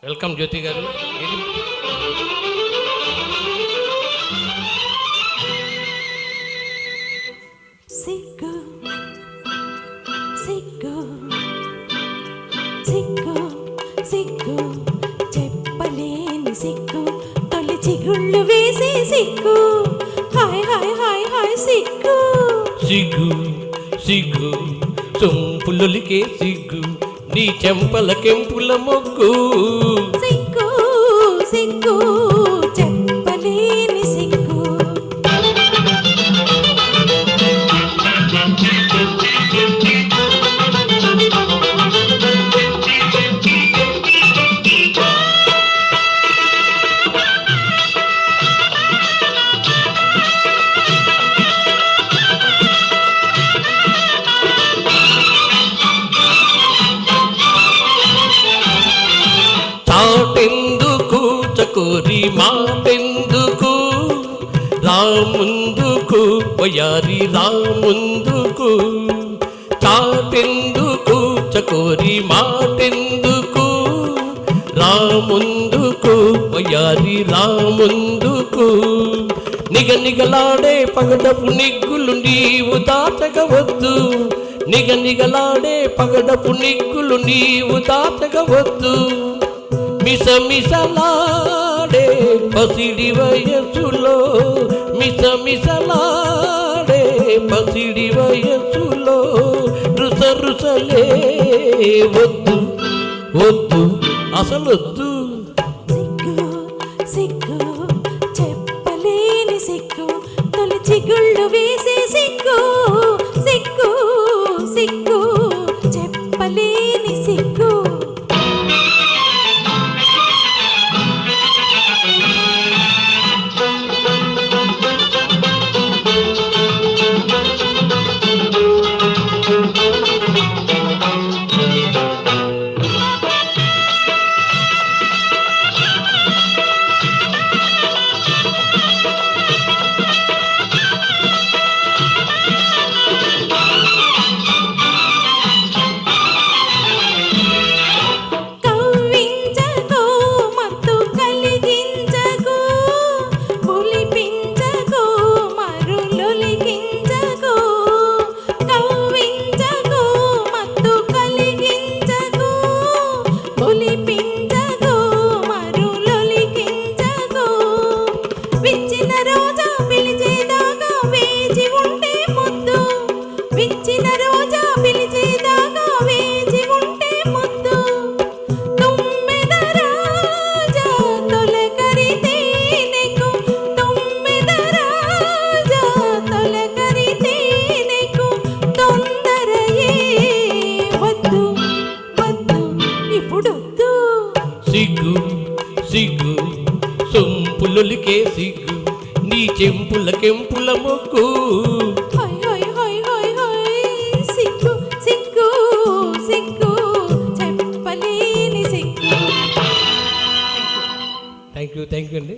Welcome జ్యోతి గారు. సిగ్గు సిగ్గు సిగ్గు సిగ్గు చెప్పలేని సిగ్గు తొలి చిగుళ్ళు వేసే సిగ్గు హాయ్ హాయ్ హాయ్ హాయ్ సిగ్గు సిగ్గు సిగ్గు సొంపులొలికే సిగ్గు నీ చెంపల కెంపుల మొగ్గు సిగ్గు సిగ్గు చెప్పలేని సిగ్గు చాటెందుకు చకోరి మాటెందుకు రాముందుకు వయారి రాముందుకు చాటెందుకు చకోరి మాటెందుకు రాముందుకు వయారి రాముందుకు నిగనిగలాడే పగడపు నిగ్గులు నీవు దాటగవద్దు నిగనిగలాడే పగడపు నిగ్గులు నీవు దాటగవద్దు మిసమిసలాడే పసిడి వయసులో మిసమిసలాడే పసిడి వయసులో రుసరుసలే వద్దు వద్దు అసలొద్దు సిగ్గు సిగ్గు చెప్పలేని సిగ్గు తొలి చిగుళ్ళు వేసే సిగ్గు సిగ్గు సిగ్గు చెప్పలేని సిగ్గు సిగ్గు సిగ్గు సొంపులొలికే సిగ్గు నీ చెంపుల కెంపుల మొగ్గు సిగ్గు సిగ్గు సిగ్గు చెప్పలేని సిగ్గు థ్యాంక్ యూ అండి.